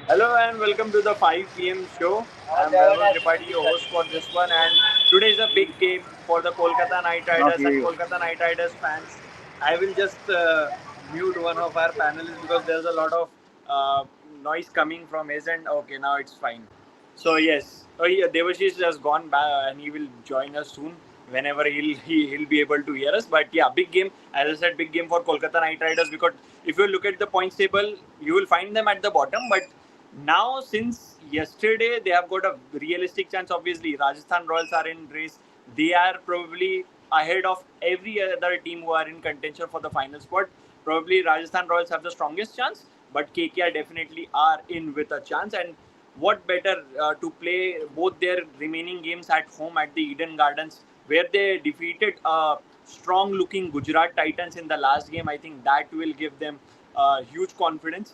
Hello and welcome to the 5 p.m. show. I'm Vaibhav Tripathi, your host for this one, and today is a big game for the Kolkata Knight Cannot Riders hear and you. Kolkata Knight Riders fans. I will just mute one of our panelists because there's a lot of uh, noise coming from his end. Okay, now it's fine. So yes, Devashish has gone back and he will join us soon whenever he'll be able to hear us. But yeah, big game. As I said, big game for Kolkata Knight Riders because if you look at the points table, you will find them at the bottom. But now, since yesterday, they have got a realistic chance. Obviously, Rajasthan Royals are in race. They are probably ahead of every other team who are in contention for the final spot. Probably Rajasthan Royals have the strongest chance, but KKR definitely are in with a chance. And what better to play both their remaining games at home at the Eden Gardens, where they defeated strong looking Gujarat Titans in the last game. I think that will give them huge confidence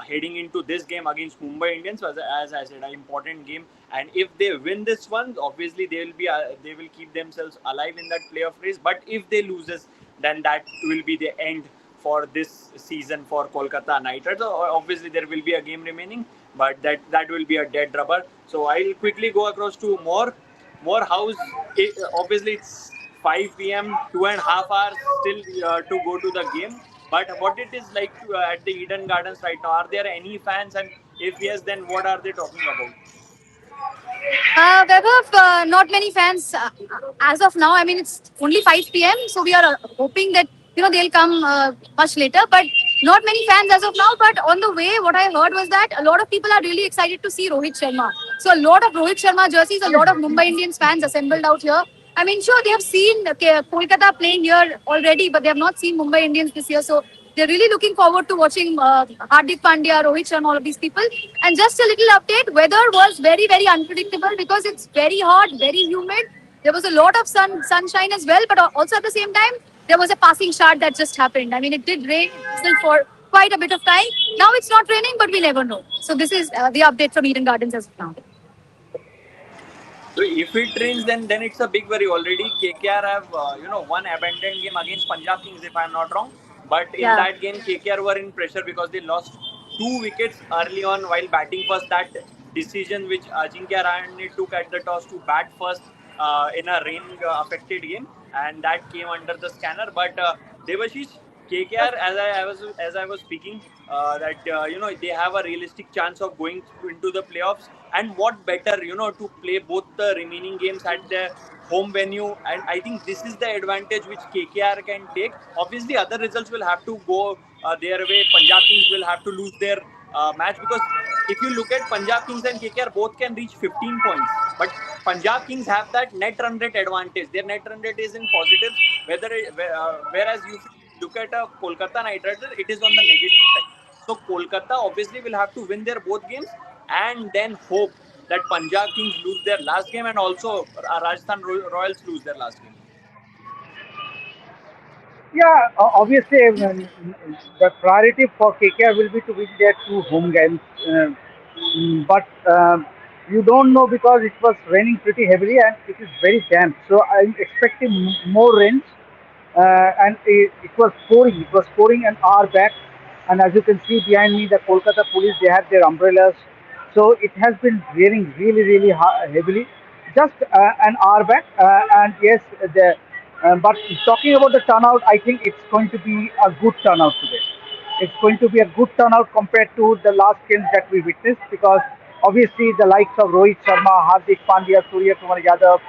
heading into this game against Mumbai Indians. As I said, an important game, and if they win this one, obviously they will keep themselves alive in that playoff race. But if they loses, then that will be the end for this season for Kolkata Knight Riders. So obviously there will be a game remaining, but that will be a dead rubber. So I'll quickly go across to more house. Obviously, it's 5 p.m., 2.5 hours still to go to the game. But what it is like at the Eden Gardens right now? Are there any fans? And if yes, then what are they talking about? Vaibhav, not many fans as of now. I mean, it's only 5 p.m., so we are hoping that they'll come much later. But not many fans as of now. But on the way, what I heard was that a lot of people are really excited to see Rohit Sharma. So a lot of Rohit Sharma jerseys, a lot of Mumbai Indians fans assembled out here. I mean, sure, they have seen Kolkata playing here already, but they have not seen Mumbai Indians this year. So they're really looking forward to watching Hardik Pandya, Rohit Sharma, all of these people. And just a little update, weather was very, very unpredictable because it's very hot, very humid. There was a lot of sunshine as well, but also at the same time, there was a passing shower that just happened. I mean, it did rain still for quite a bit of time. Now it's not raining, but we never know. So this is the update from Eden Gardens as of now. So if it rains, then it's a big worry already. KKR have one abandoned game against Punjab Kings, if I'm not wrong. But in Yeah. that game, KKR were in pressure because they lost 2 wickets early on while batting first. That decision which Ajinkya Rahane took at the toss to bat first in a rain affected game, and that came under the scanner. But Devashish, KKR, as I was speaking, that they have a realistic chance of going into the playoffs. And what better, to play both the remaining games at the home venue. And I think this is the advantage which KKR can take. Obviously, other results will have to go their way. Punjab Kings will have to lose their match because if you look at Punjab Kings and KKR, both can reach 15 points. But Punjab Kings have that net run rate advantage. Their net run rate is in positives, whereas if you look at a Kolkata Knight Riders, it is on the negative side. So Kolkata obviously will have to win their both games and then hope that Punjab Kings lose their last game and also Rajasthan Royals lose their last game. Yeah, obviously, the priority for KKR will be to win their two home games. But you don't know because it was raining pretty heavily and it is very damp. So I'm expecting more rains. And it was pouring. It was pouring an hour back. And as you can see behind me, the Kolkata police, they have their umbrellas. So it has been raining really, really heavily. Just an hour back. And yes, but talking about the turnout, I think it's going to be a good turnout today. It's going to be a good turnout compared to the last games that we witnessed because obviously the likes of Rohit Sharma, Hardik Pandya, Surya Kumar Yadav,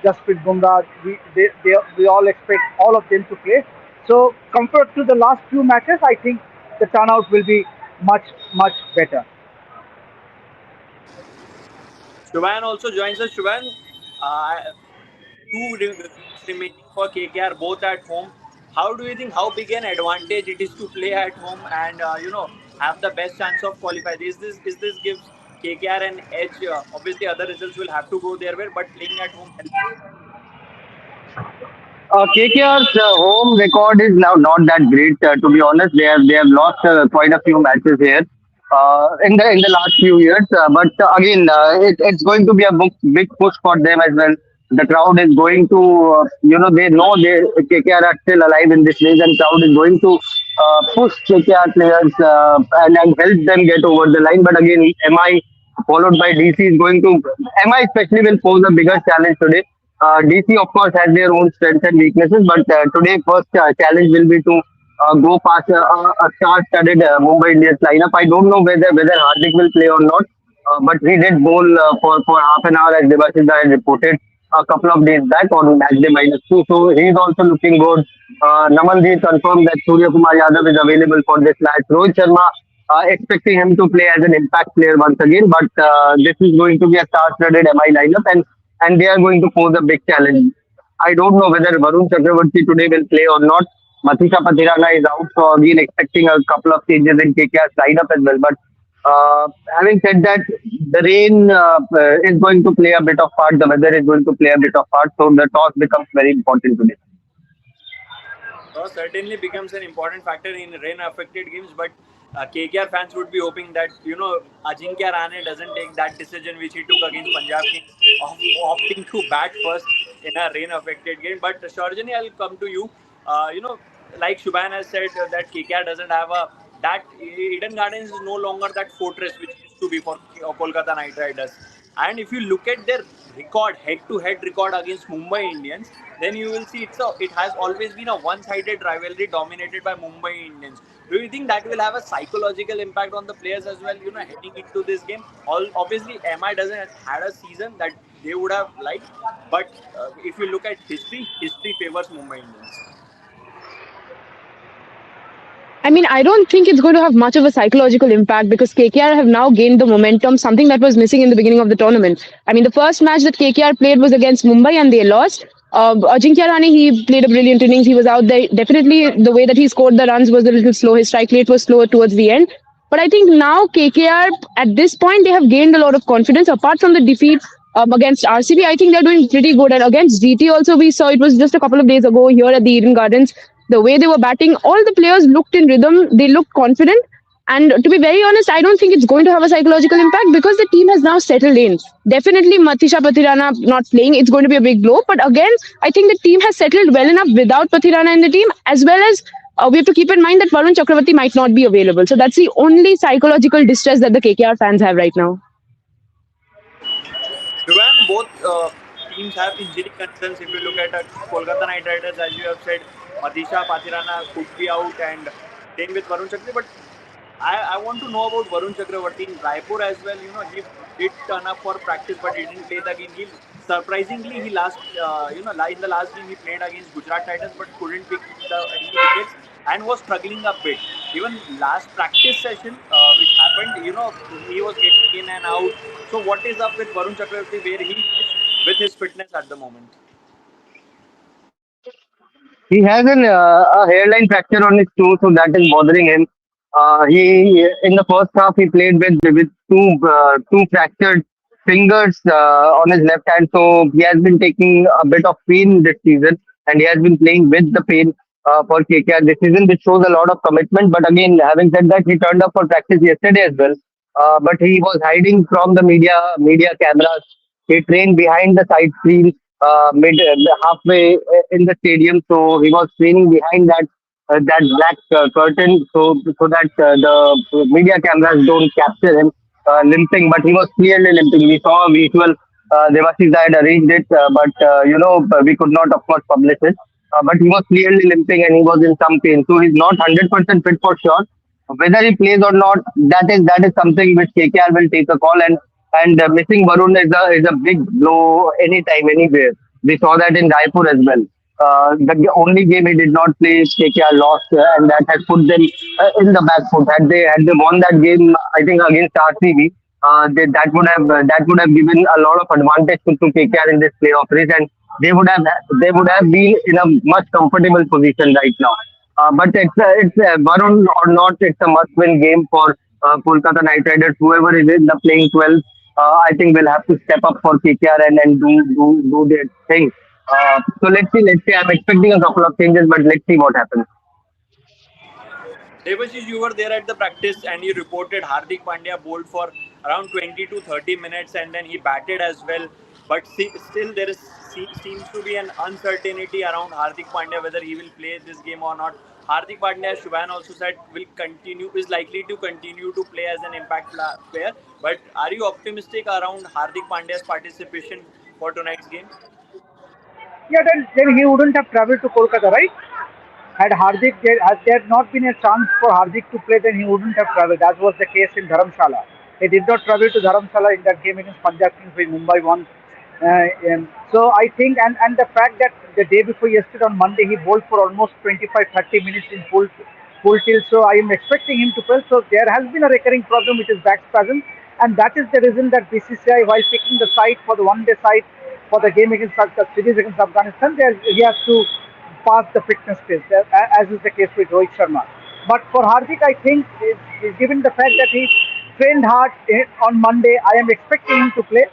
Jasprit Bumrah, we all expect all of them to play. So compared to the last few matches, I think the turnout will be much, much better. Shubhan also joins us. Shubhan, two games remaining for KKR, both at home. How do you think how big an advantage it is to play at home and have the best chance of qualifying? Is this gives KKR an edge? Obviously, other results will have to go their way, but playing at home helps. KKR's home record is now not that great. To be honest, they have lost quite a few matches here in the last few years. But again, it's going to be a big push for them as well The crowd is going to, they know KKR are still alive in this race, and crowd is going to push KKR players and help them get over the line. But again, MI followed by DC is going to, MI especially will pose a bigger challenge today. DC of course has their own strengths and weaknesses, but today first challenge will be to go past a star-studded Mumbai Indians lineup. I don't know whether Hardik will play or not, but he did bowl for half an hour as Devashish had reported a couple of days back on match day -2. So he's also looking good. Namanjeet confirmed that Surya Kumar Yadav is available for this match. Rohit Sharma expecting him to play as an impact player once again, but this is going to be a star-studded MI lineup, and they are going to pose a big challenge. I don't know whether Varun Chakravarti today will play or not. Matisha Patirana is out, so again expecting a couple of changes in KKR's lineup as well. But having said that, the rain is going to play a bit of part. The weather is going to play a bit of part. So the toss becomes very important today. Certainly becomes an important factor in rain-affected games, but KKR fans would be hoping that Ajinkya Rane doesn't take that decision which he took against Punjab Kings of opting to bat first in a rain-affected game. But Sharjani, I'll come to you. Like Shubhan has said that KKR doesn't have a that Eden Gardens is no longer that fortress which used to be for Kolkata Knight Riders. And if you look at their record, head-to-head record against Mumbai Indians, then you will see it has always been a one-sided rivalry dominated by Mumbai Indians. Do you think that will have a psychological impact on the players as well? Heading into this game, obviously MI doesn't had a season that they would have liked, but if you look at history favors Mumbai Indians. I mean, I don't think it's going to have much of a psychological impact because KKR have now gained the momentum, something that was missing in the beginning of the tournament. I mean, the first match that KKR played was against Mumbai and they lost. Ajinkya Rane, he played a brilliant innings. He was out there. Definitely, the way that he scored the runs was a little slow. His strike rate was slower towards the end. But I think now KKR, at this point, they have gained a lot of confidence. Apart from the defeat against RCB, I think they're doing pretty good. And against GT also, we saw it was just a couple of days ago here at the Eden Gardens. The way they were batting, all the players looked in rhythm. They looked confident. And to be very honest, I don't think it's going to have a psychological impact because the team has now settled in. Definitely, Matisha Patirana not playing, it's going to be a big blow. But again, I think the team has settled well enough without Patirana in the team, as well as we have to keep in mind that Varun Chakravarti might not be available. So that's the only psychological distress that the KKR fans have right now. Duan, both teams have injury concerns. If you look at Kolkata Knight Riders, as you have said, Matisha Patirana could be out, and same with Varun Chakravarti. But I want to know about Varun Chakravarti in Raipur as well. He did turn up for practice, but he didn't play the game. Surprisingly, he in the last game he played against Gujarat Titans, but couldn't pick any wickets and was struggling a bit. Even last practice session, which happened, he was getting in and out. So what is up with Varun Chakravarti where he is with his fitness at the moment? He has a hairline fracture on his toe, so that is bothering him. He in the first half he played with two fractured fingers on his left hand, so he has been taking a bit of pain this season, and he has been playing with the pain for KKR this season, which shows a lot of commitment. But again, having said that, he turned up for practice yesterday as well, but he was hiding from the media cameras. He trained behind the side screen, mid halfway in the stadium. So he was training behind that black curtain, so that the media cameras don't capture him limping. But he was clearly limping. We saw a visual. Devashish had arranged it, but we could not, of course, publish it. But he was clearly limping and he was in some pain. So he's not 100% fit for sure. Whether he plays or not, that is something which KKR will take a call. And missing Varun is a big blow anytime, anywhere. We saw that in Raipur as well. The only game he did not play, KKR lost, and that has put them in the back foot. Had they won that game, I think against RCB, that would have given a lot of advantage to KKR in this playoff race, and they would have been in a much comfortable position right now. But it's Varun or not, it's a must-win game for Kolkata Knight Riders. Whoever is in the playing 12, I think will have to step up for KKR and do their thing. So let's see. I'm expecting a couple of changes, but let's see what happens. Devashish, you were there at the practice and you reported Hardik Pandya bowled for around 20 to 30 minutes and then he batted as well. But still, there is seems to be an uncertainty around Hardik Pandya whether he will play this game or not. Hardik Pandya, Shubhan also said, will continue is likely to continue to play as an impact player. But are you optimistic around Hardik Pandya's participation for tonight's game? Yeah, then he wouldn't have traveled to Kolkata, right? Had there not been a chance for Hardik to play, then he wouldn't have travelled, as was the case in Dharamshala. He did not travel to Dharamshala in that game against Punjab Kings when Mumbai won. So I think, and the fact that the day before yesterday on Monday he bowled for almost 25-30 minutes in full tilt. So I am expecting him to play. So there has been a recurring problem which is back spasm, and that is the reason that BCCI, while picking the side for the one-day side for the game against the series against Afghanistan, he has to pass the fitness test, as is the case with Rohit Sharma. But for Hardik, I think, given the fact that he trained hard on Monday, I am expecting him to play.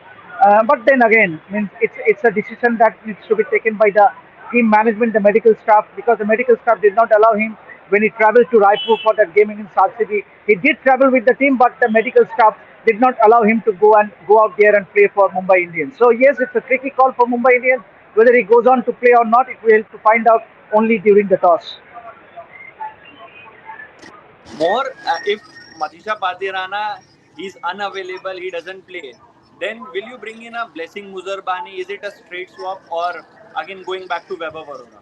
But then again, means it's a decision that needs to be taken by the team management, the medical staff, because the medical staff did not allow him when he travelled to Raipur for that game against RCB. He did travel with the team, but the medical staff did not allow him to go out there and play for Mumbai Indians. So yes, it's a tricky call for Mumbai Indians. Whether he goes on to play or not, it will have to find out only during the toss. More if Matisha Patirana is unavailable, he doesn't play. Then will you bring in a Blessing Muzarbani? Is it a straight swap or again going back to Weber Varuna?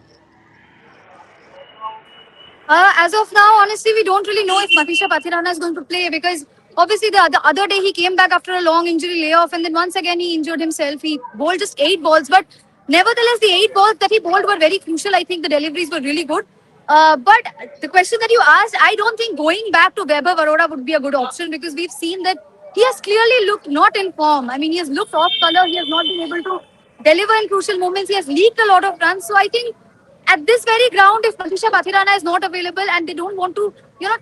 As of now, honestly, we don't really know if Matisha Pathirana is going to play because obviously the other day he came back after a long injury layoff and then once again he injured himself. He bowled just 8 balls, but nevertheless, the 8 balls that he bowled were very crucial. I think the deliveries were really good. But the question that you asked, I don't think going back to Weber Varora would be a good option because we've seen that he has clearly looked not in form. I mean, he has looked off color. He has not been able to deliver in crucial moments. He has leaked a lot of runs. So I think at this very ground, if Manisha Bathirana is not available and they don't want to,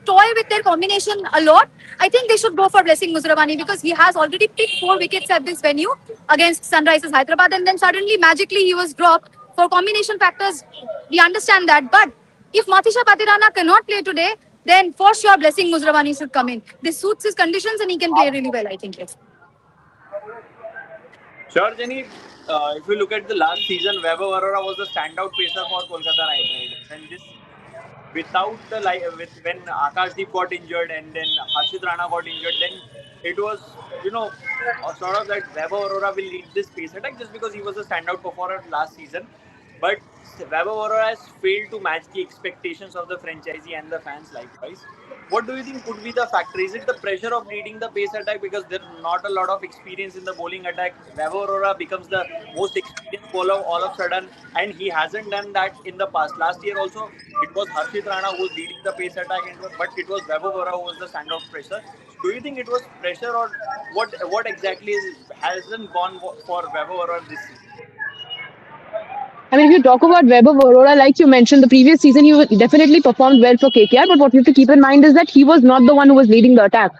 toy with their combination a lot, I think they should go for Blessing Muzrabani because he has already picked 4 wickets at this venue against Sunrisers Hyderabad and then suddenly magically he was dropped. For combination factors, we understand that. But if Matisha Bathirana cannot play today, then for sure Blessing Muzrabani should come in. This suits his conditions and he can play really well, I think. Yes. Sure, Jenny. If you look at the last season, Weber Varora was the standout pacer for Kolkata Knight Riders, and this without the when Akashdeep got injured and then Harshit Rana got injured, then it was sort of that Weber Varora will lead this pace attack just because he was a standout performer last season. But Weber Varora has failed to match the expectations of the franchisee and the fans likewise. What do you think could be the factor? Is it the pressure of leading the pace attack because there's not a lot of experience in the bowling attack? Weber Varora becomes the most experienced bowler all of a sudden, and he hasn't done that in the past. Last year also, it was Harshit Rana who was leading the pace attack, but it was Weber Varora who was the standout pressure. Do you think it was pressure or what exactly hasn't gone for Weber Varora this season? I mean, if you talk about Weber Varora, like you mentioned, the previous season he definitely performed well for KKR. But what you have to keep in mind is that he was not the one who was leading the attack.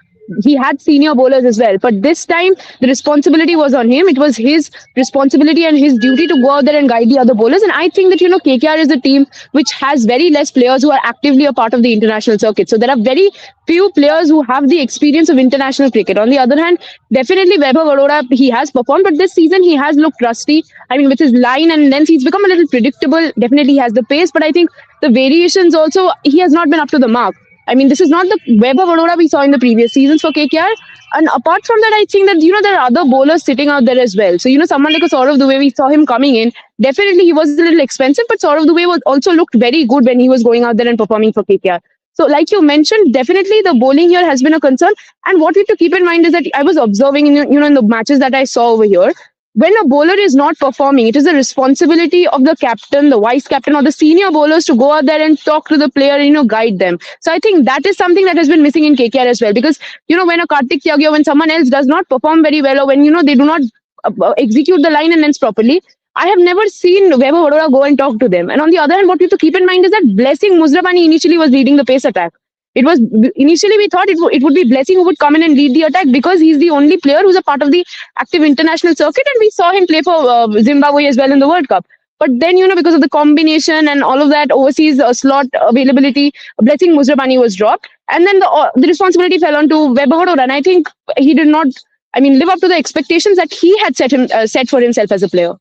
He had senior bowlers as well. But this time, the responsibility was on him. It was his responsibility and his duty to go out there and guide the other bowlers. And I think that, KKR is a team which has very less players who are actively a part of the international circuit. So there are very few players who have the experience of international cricket. On the other hand, definitely Weber Varora, he has performed, but this season he has looked rusty. I mean, with his line and length, he's become a little predictable. Definitely he has the pace, but I think the variations also, he has not been up to the mark. I mean, this is not the Weber Varora we saw in the previous seasons for KKR. And apart from that, I think that, there are other bowlers sitting out there as well. So, someone like a Saurav Dubey, we saw him coming in. Definitely he was a little expensive, but Saurav Dubey was also looked very good when he was going out there and performing for KKR. So, like you mentioned, definitely the bowling here has been a concern. And what we have to keep in mind is that I was observing, in the matches that I saw over here, when a bowler is not performing, it is the responsibility of the captain, the vice captain, or the senior bowlers to go out there and talk to the player and, guide them. So I think that is something that has been missing in KKR as well. Because, when a Kartik Tyagi or when someone else does not perform very well or when, they do not execute the line and lengths properly, I have never seen Weber Varora go and talk to them. And on the other hand, what we have to keep in mind is that Blessing Muzrabani initially was leading the pace attack. It was initially we thought it would be Blessing who would come in and lead the attack because he's the only player who's a part of the active international circuit, and we saw him play for Zimbabwe as well in the World Cup. But then, because of the combination and all of that overseas slot availability, Blessing Muzrabani was dropped, and then the responsibility fell onto Weber Varora, and I think he did not I mean, live up to the expectations that he had set for himself as a player.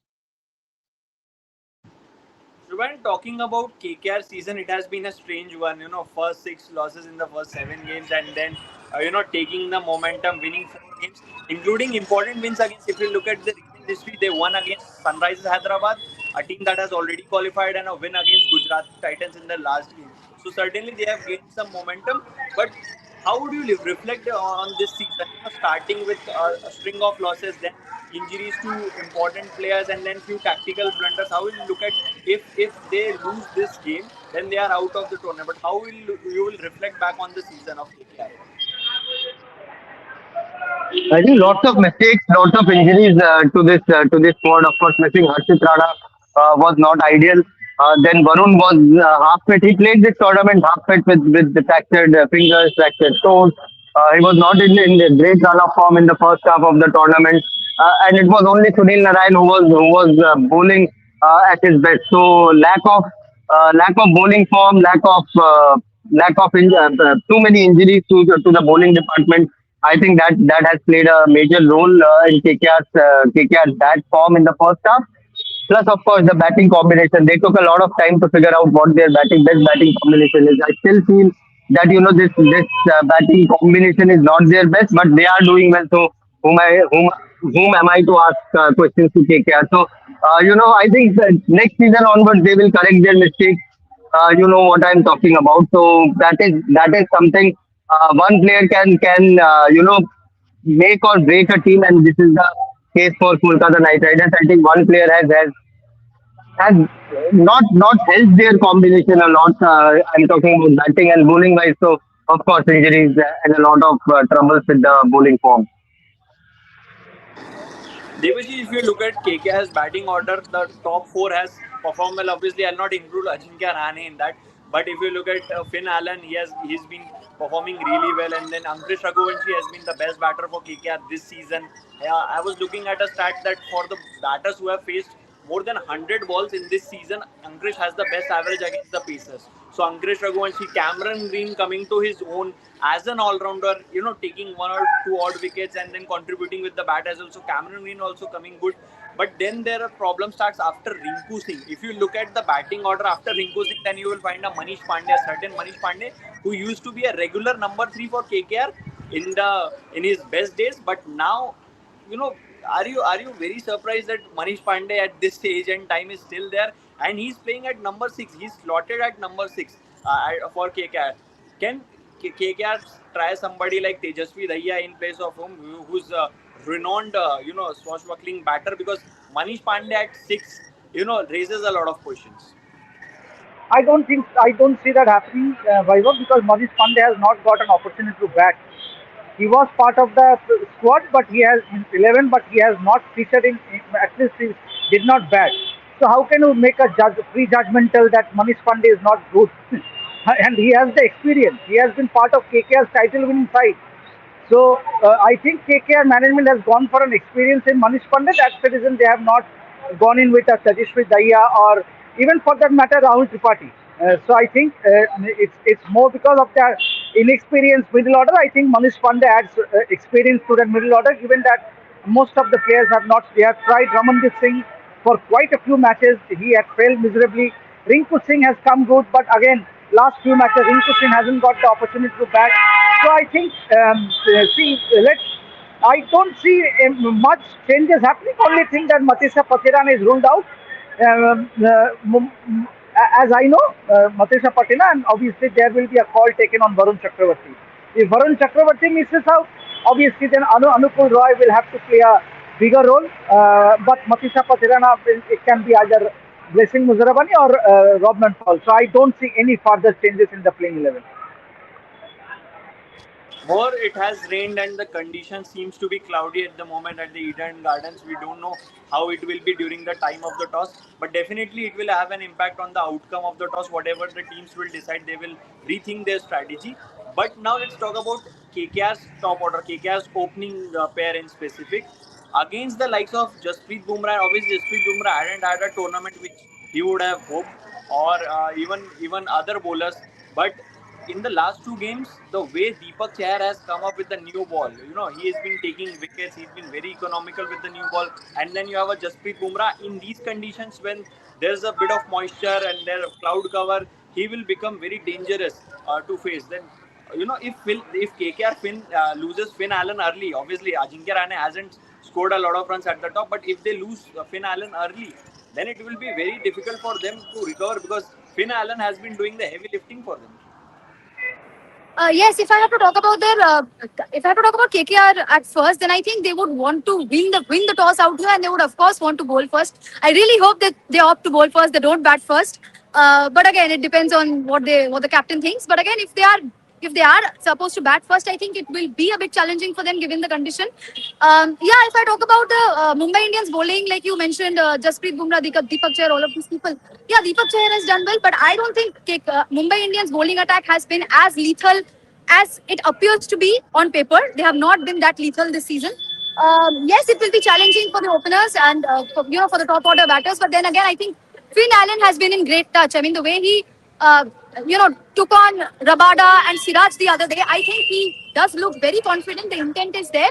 So when talking about KKR season, it has been a strange one. First six losses in the first 7 games, and then taking the momentum, winning 4 games, including important wins against. If you look at the recent history, they won against Sunrisers Hyderabad, a team that has already qualified, and a win against Gujarat Titans in the last game. So certainly they have gained some momentum, but how would you reflect on this season? Starting with a string of losses, then injuries to important players, and then few tactical blunders. How will you look at if they lose this game, then they are out of the tournament? But how will you will reflect back on the season of KKR? I think lots of mistakes, lots of injuries to this squad. Of course, missing Harshit Rana was not ideal. Then Varun was half fit. He played this tournament half fit with the fractured fingers, fractured toes. He was not in the great run of form in the first half of the tournament, and it was only Sunil Narayan who was bowling at his best. So lack of bowling form, lack of too many injuries to the bowling department. I think that has played a major role in KKR's bad form in the first half. Plus, of course, the batting combination. They took a lot of time to figure out what their best batting combination is. I still feel that this batting combination is not their best, but they are doing well. So whom I whom am I to ask questions to KKR? So I think that next season onwards they will correct their mistakes. You know what I'm talking about. So that is something one player can make or break a team, and this is the case for Kolkata Knight Riders. I think one player has not helped their combination a lot. I'm talking about batting and bowling wise. So of course injuries and a lot of troubles with the bowling form. Devashi, if you look at KKR's batting order, the top four has performed well. Obviously, I'll not include Ajinkya Rahane in that. But if you look at Finn Allen, he's been performing really well, and then Ankush Raghuvanshi has been the best batter for KKR this season. I was looking at a stat that for the batters who have faced more than 100 balls in this season, Ankush has the best average against the Pacers. So Ankush Raghuvanshi, Cameron Green coming to his own as an all-rounder, taking one or two odd wickets and then contributing with the bat as well. So Cameron Green also coming good. But then there are problem starts after Rinku Singh. If you look at the batting order after Rinku Singh, then you will find a Manish Pandey, a certain Manish Pandey, who used to be a regular number 3 for KKR in his best days. But now, you know, are you very surprised that Manish Pandey at this stage and time is still there, and he's playing at number 6? He's slotted at number 6 for KKR. Can KKR try somebody like Tejasvi Daya in place of him, who's a renowned, swashbuckling batter? Because Manish Pandey at 6, raises a lot of questions. I don't see that happening, Vaibhav, because Manish Pandey has not got an opportunity to bat. He was part of the squad, but he has in 11, but he has not featured at least he did not bat. So how can you make a prejudgmental that Manish Pandey is not good? And he has the experience. He has been part of KKR's title-winning side. So I think KKR management has gone for an experience in Manish Pandey. That's the reason they have not gone in with a Sajishwi Daya or even for that matter Rahul Tripathi. So I think it's more because of their inexperienced middle order. I think Manish Pandey adds experience to that middle order, given that most of the players have not. They have tried Ramandeep Singh for quite a few matches. He has failed miserably. Rinku Singh has come good, but again, last few matches, Rinku Singh hasn't got the opportunity to bat. So I think, see, let's. I don't see much changes happening. Only thing that Matisha Patiran is ruled out. As I know, Matisha Patina, and obviously there will be a call taken on Varun Chakravarti. If Varun Chakravarti misses out, obviously then Anupul Roy will have to play a bigger role. But Matisha Patirana, it can be either Blessing Muzarabani or Robman Paul. So I don't see any further changes in the playing 11. More, it has rained and the condition seems to be cloudy at the moment at the Eden Gardens. We don't know how it will be during the time of the toss, but definitely it will have an impact on the outcome of the toss. Whatever the teams will decide, they will rethink their strategy. But now let's talk about KKR's top order, KKR's opening pair in specific against the likes of Jasprit Bumrah. Obviously, Jasprit Bumrah hadn't had a tournament which he would have hoped, or even other bowlers, but in the last two games, the way Deepak Chahar has come up with the new ball, he has been taking wickets. He's been very economical with the new ball. And then you have a Jasprit Bumrah in these conditions when there's a bit of moisture and there cloud cover, he will become very dangerous to face. Then if KKR loses Finn Allen early, obviously Ajinkya Rahane hasn't scored a lot of runs at the top, but if they lose Finn Allen early, then it will be very difficult for them to recover because Finn Allen has been doing the heavy lifting for them. Yes, if I have to talk about if I have to talk about KKR at first, then I think they would want to win the toss out here, and they would of course want to bowl first. I really hope that they opt to bowl first, they don't bat first. But again, it depends on what the captain thinks. But again, if they are supposed to bat first, I think it will be a bit challenging for them given the condition. Yeah, if I talk about the Mumbai Indians bowling, like you mentioned, Jasprit Bumrah, Deepak Chahar, all of these people. Yeah, Deepak Chahar has done well, but I don't think Mumbai Indians bowling attack has been as lethal as it appears to be on paper. They have not been that lethal this season. Yes, it will be challenging for the openers and for the top order batters. But then again, I think Finn Allen has been in great touch. I mean, the way he took on Rabada and Siraj the other day, I think he does look very confident. The intent is there.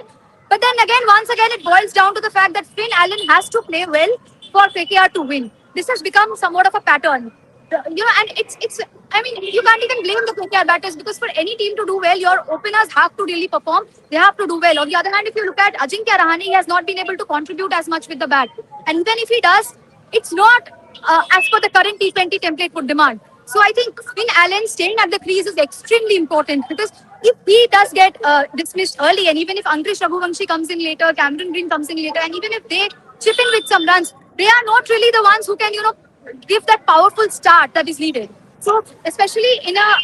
But then again, once again, it boils down to the fact that Finn Allen has to play well for KKR to win. This has become somewhat of a pattern. And it's. I mean, you can't even blame the KKR batters because for any team to do well, your openers have to really perform. They have to do well. On the other hand, if you look at Ajinkya Rahane, he has not been able to contribute as much with the bat. And even if he does, it's not as per the current T20 template would demand. So I think Finn Allen staying at the crease is extremely important because if he does get dismissed early, and even if Ankush Raghuvanshi comes in later, Cameron Green comes in later, and even if they chip in with some runs, they are not really the ones who can, give that powerful start that is needed. So, especially in a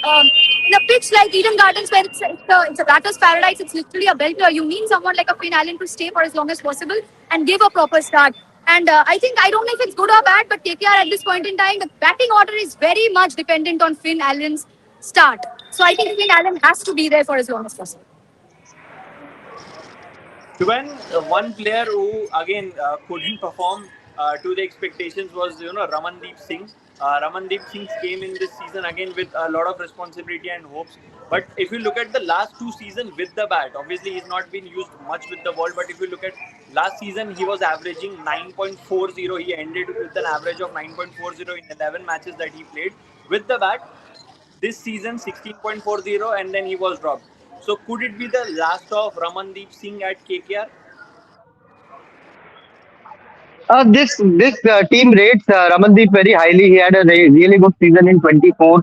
pitch like Eden Gardens, where it's a batter's paradise, it's literally a belter. You need someone like a Finn Allen to stay for as long as possible and give a proper start. And I don't know if it's good or bad, but KKR at this point in time, the batting order is very much dependent on Finn Allen's start. So I think Finn Allen has to be there for as long as possible. When one player who again couldn't perform to the expectations was Ramandeep Singh. Ramandeep Singh came in this season again with a lot of responsibility and hopes. But if you look at the last two seasons with the bat, obviously he's not been used much with the ball. But if you look at last season, he was averaging 9.40. He ended with an average of 9.40 in 11 matches that he played with the bat. This season 16.40, and then he was dropped. So could it be the last of Ramandeep Singh at KKR? This team rates Ramandeep very highly. He had a really good season in 24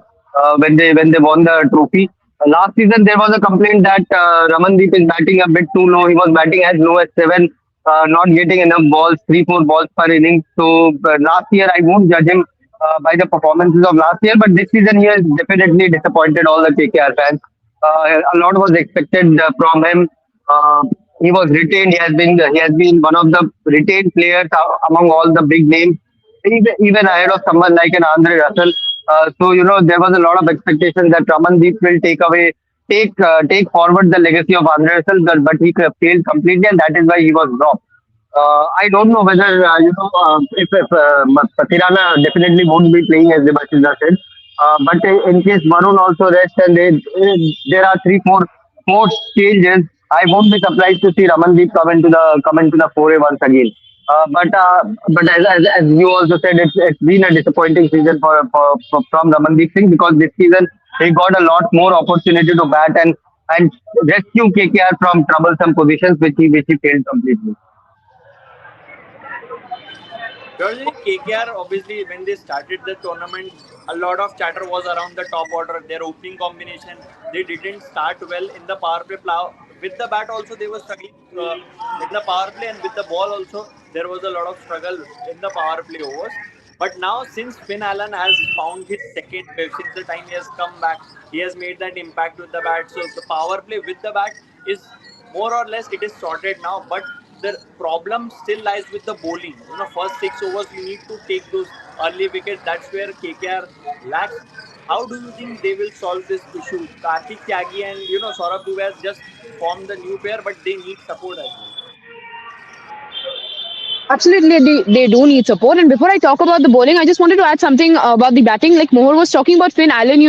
when they won the trophy. Last season there was a complaint that Ramandeep is batting a bit too low. He was batting as low as seven, not getting enough balls, 3-4 balls per inning. So last year I won't judge him by the performances of last year, but this season he has definitely disappointed all the KKR fans. A lot was expected from him. Uh, he was retained. He has been one of the retained players among all the big names, even ahead of someone like an Andre Russell. So there was a lot of expectation that Ramandeep will take forward the legacy of Andre Russell, but he failed completely, and that is why he was dropped. I don't know whether if Patirana definitely won't be playing as Debashish said. But in case Varun also rests and there are 3-4 more changes, I won't be surprised to see Ramandeep come into the foray once again. But as you also said, it's been a disappointing season from Ramandeep Singh because this season he got a lot more opportunity to bat and rescue KKR from troublesome positions which he failed completely. Usually KKR, obviously, when they started the tournament, a lot of chatter was around the top order, their opening combination. They didn't start well in the power play. With the bat also, they were struggling in the power play, and with the ball also, there was a lot of struggle in the power play overs. But now, since Finn Allen has found his second wave, since the time he has come back, he has made that impact with the bat. So the power play with the bat is more or less it is sorted now. But the problem still lies with the bowling. First 6 overs you need to take those early wickets. That's where KKR lacks. How do you think they will solve this issue? Karthik Tyagi and Saurabh Dubey has just formed the new pair, but they need support as well. Absolutely, they do need support. And before I talk about the bowling, I just wanted to add something about the batting. Like Mohor was talking about Finn Allen,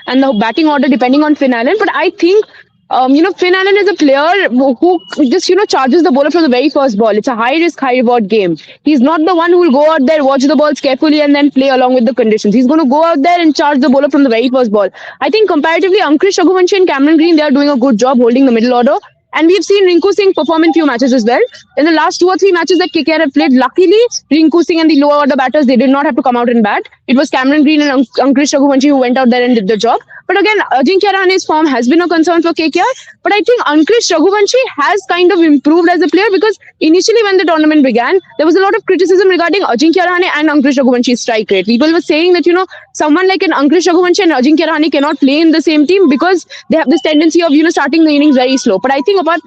and the batting order depending on Finn Allen. But I think, Finn Allen is a player who just, charges the bowler from the very first ball. It's a high risk, high reward game. He's not the one who will go out there, watch the balls carefully, and then play along with the conditions. He's going to go out there and charge the bowler from the very first ball. I think comparatively, Ankush Raghuvanshi and Cameron Green, they are doing a good job holding the middle order. And we've seen Rinku Singh perform in few matches as well. In the last 2 or 3 matches that KKR have played, luckily, Rinku Singh and the lower order batters, they did not have to come out and bat. It was Cameron Green and Ankush Raghuvanshi who went out there and did the job. But again, Ajinkya Rahane's form has been a concern for KKR. But I think Ankush Raghuvanshi has kind of improved as a player because initially when the tournament began, there was a lot of criticism regarding Ajinkya Rahane and Ankush Raghuvanshi's strike rate. People were saying that, someone like an Ankush Raghuvanshi and Ajinkya Rahane cannot play in the same team because they have this tendency of, starting the innings very slow. But I think about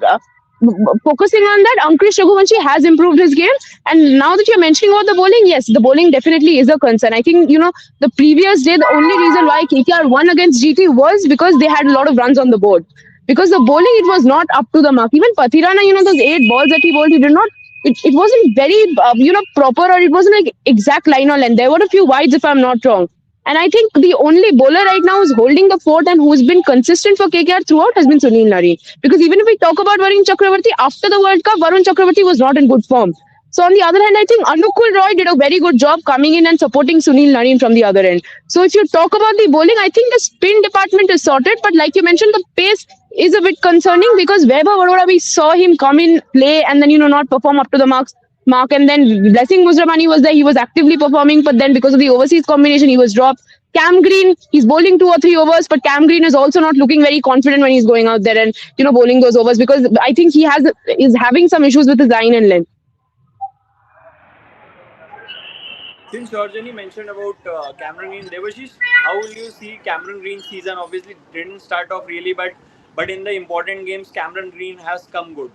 focusing on that, Ankush Raghuvanshi has improved his game. And now that you're mentioning about the bowling, yes, the bowling definitely is a concern. I think, the previous day, the only reason why KKR won against GT was because they had a lot of runs on the board. Because the bowling, it was not up to the mark. Even Pathirana, those 8 balls that he bowled, he did not. It wasn't very, proper, or it wasn't like exact line or length. There were a few wides, if I'm not wrong. And I think the only bowler right now who's holding the fort and who's been consistent for KKR throughout has been Sunil Narine. Because even if we talk about Varun Chakravarti, after the World Cup, Varun Chakravarti was not in good form. So on the other hand, I think Anukul Roy did a very good job coming in and supporting Sunil Narine from the other end. So if you talk about the bowling, I think the spin department is sorted. But like you mentioned, the pace is a bit concerning because Vaibhav Arora, we saw him come in, play, and then, not perform up to the mark. And then Blessing Muzramani was there. He was actively performing, but then because of the overseas combination, he was dropped. Cam Green, he's bowling 2 or 3 overs, but Cam Green is also not looking very confident when he's going out there and, bowling those overs because I think he is having some issues with his line and length. Since Georgiani mentioned about Cameron Green, Devashish, how will you see Cameron Green's season? Obviously, didn't start off really, but in the important games, Cameron Green has come good.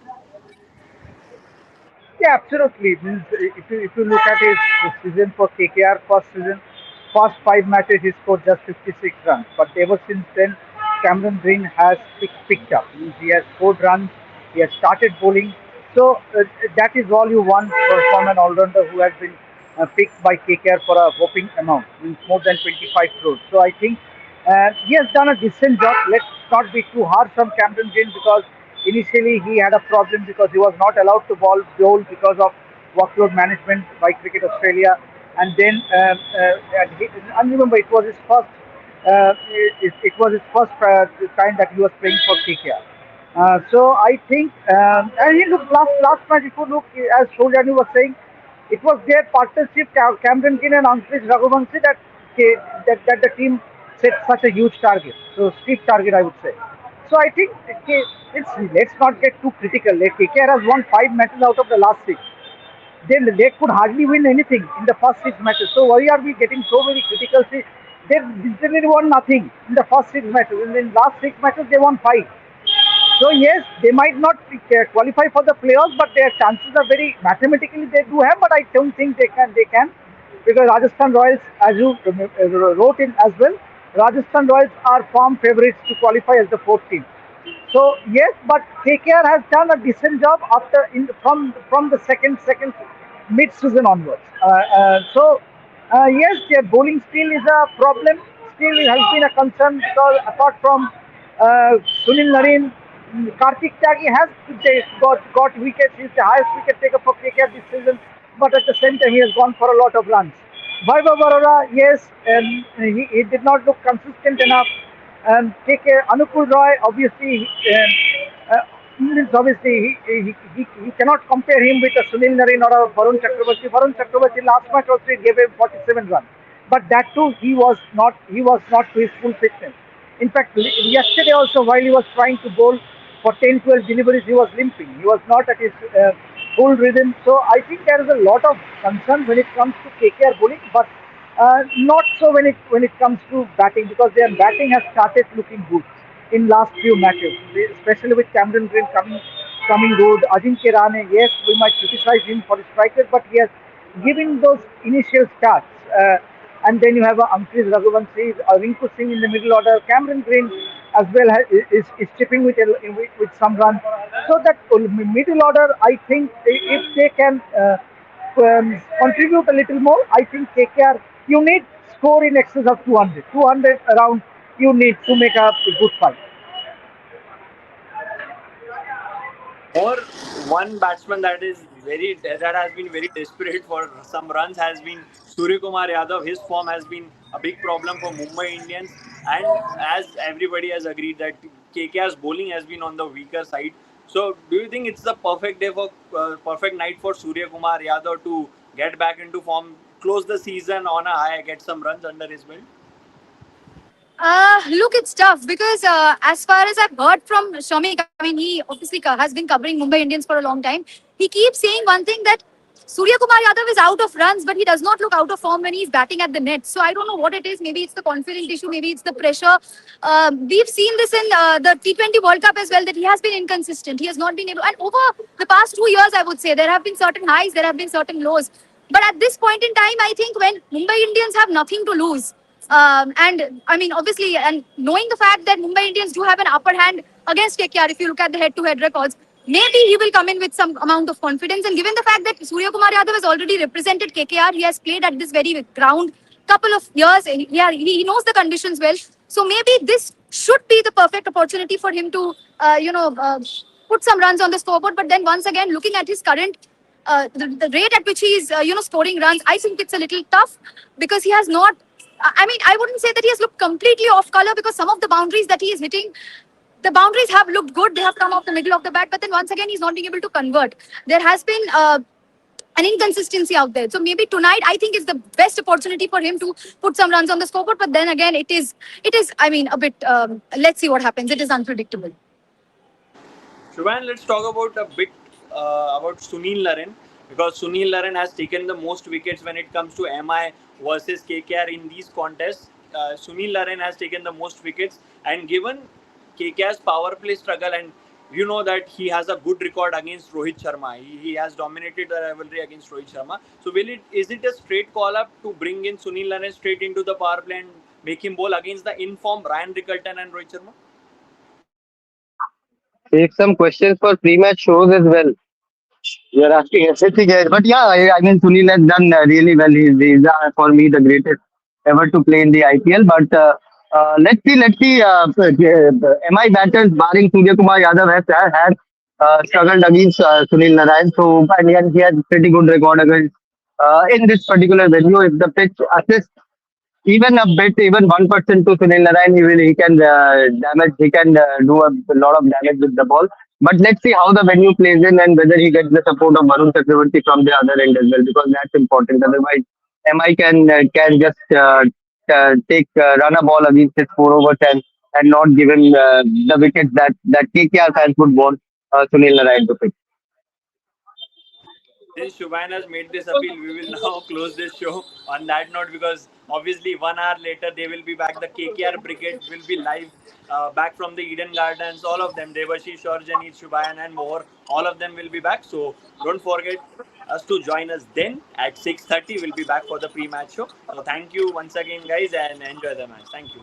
Yeah, absolutely. Means if you look at his season for KKR, first 5 matches he scored just 56 runs. But ever since then, Cameron Green has picked up. Means he has scored runs. He has started bowling. So that is all you want from an all-rounder who has been picked by KKR for a whopping amount, means more than 25 crores. So I think he has done a decent job. Let's not be too harsh on Cameron Green because initially he had a problem because he was not allowed to bowl because of workload management by Cricket Australia. And then and remember it was his first time that he was playing for KKR. So I think, and he looked last match. If you look, as Sholjani was saying, it was their partnership, Cameron Green and Ankush Raghuvanshi, that the team set such a huge target. So steep target, I would say. So I think let's not get too critical. KKR has won 5 matches out of the last 6. They could hardly win anything in the first 6 matches. So why are we getting so very critical? See, they literally won nothing in the first 6 matches. In the last 6 matches, they won 5. So yes, they might not qualify for the playoffs, but their chances are very mathematically they do have. But I don't think they can. They can because Rajasthan Royals, as you wrote in as well, Rajasthan Royals are firm favourites to qualify as the fourth team. So yes, but KKR has done a decent job from the second mid season onwards. Yes, their bowling still is a problem. Still has been a concern because apart from Sunil Narine, Karthik Tyagi has got wickets. He's the highest wicket taker for KKR this season, but at the same time he has gone for a lot of runs. Vaibhav Arora, yes, he did not look consistent enough. KK Anukul Roy, obviously, he cannot compare him with a Sunil Narine or a Varun Chakravarti. Varun Chakravarti last match also he gave him 47 runs, but that too he was not to his full fitness. In fact, yesterday also while he was trying to bowl for 10-12 deliveries, he was limping. He was not at his full rhythm. So I think there is a lot of concern when it comes to KKR bowling, but not so when it comes to batting because their batting has started looking good in last few matches, especially with Cameron Green coming good. Ajinkya Rahane, yes, we might criticize him for his strike rate, but he has given those initial starts. And then you have Ankush Raghuvanshi, Rinku Singh in the middle order, Cameron Green as well is chipping with some runs. So that middle order, I think if they can contribute a little more. I think KKR, you need score in excess of 200. 200 around you need to make a good fight. Or one batsman that is that has been very desperate for some runs has been Surya Kumar Yadav. His form has been a big problem for Mumbai Indians, and as everybody has agreed that KKR's bowling has been on the weaker side. So, do you think it's the perfect day for perfect night for Surya Kumar Yadav to get back into form, close the season on a high, get some runs under his belt? Look, it's tough because as far as I've heard from Shamik, I mean, he obviously has been covering Mumbai Indians for a long time. He keeps saying one thing that Surya Kumar Yadav is out of runs, but he does not look out of form when he's batting at the net. So I don't know what it is. Maybe it's the confidence issue. Maybe it's the pressure. We've seen this in the T20 World Cup as well that he has been inconsistent. He has not been able. And over the past 2 years, I would say there have been certain highs, there have been certain lows. But at this point in time, I think when Mumbai Indians have nothing to lose, and I mean, obviously, and knowing the fact that Mumbai Indians do have an upper hand against KKR, if you look at the head-to-head records, maybe he will come in with some amount of confidence. And given the fact that Surya Kumar Yadav has already represented KKR, he has played at this very ground couple of years. He knows the conditions well. So maybe this should be the perfect opportunity for him to, put some runs on the scoreboard. But then once again, looking at his current the rate at which he is, scoring runs, I think it's a little tough because he has not. I mean, I wouldn't say that he has looked completely off color because some of the boundaries that he is hitting, the boundaries have looked good. They have come off the middle of the bat, but then once again, he's not being able to convert. There has been an inconsistency out there. So maybe tonight, I think is the best opportunity for him to put some runs on the scoreboard. But then again, it is. I mean, a bit. Let's see what happens. It is unpredictable. Shubhan, let's talk about a bit about Sunil Narine because Sunil Narine has taken the most wickets when it comes to MI versus KKR in these contests. Sunil Narine has taken the most wickets, and given KKR's power play struggle, and you know that he has a good record against Rohit Sharma. He has dominated the rivalry against Rohit Sharma. So is it a straight call up to bring in Sunil Narine straight into the power play and make him bowl against the informed Ryan Rickelton and Rohit Sharma? Take some questions for pre-match shows as well. You're asking everything else. But yeah, I mean, Sunil has done really well. He's for me the greatest ever to play in the IPL. But let's see. MI batters, barring Surya Kumar Yadav, has struggled against Sunil Narayan. So, and he has pretty good record against in this particular venue. If the pitch assists even a bit, even 1% to Sunil Narayan, he can damage, he can do a lot of damage with the ball. But let's see how the venue plays in and whether he gets the support of Varun Chakravarti from the other end as well, because that's important. Otherwise, MI can just take run a ball against his 4 overs and not give him the wickets that KKR fans would want Sunil Narayan to pick. Since Shubhan has made this appeal, we will now close this show on that note because obviously 1 hour later they will be back. The KKR Brigade will be live back from the Eden Gardens. All of them, Devashish, Shorjani, Shubhan and more, all of them will be back. So don't forget us to join us then at 6:30. We'll be back for the pre-match show. So thank you once again guys and enjoy the match. Thank you.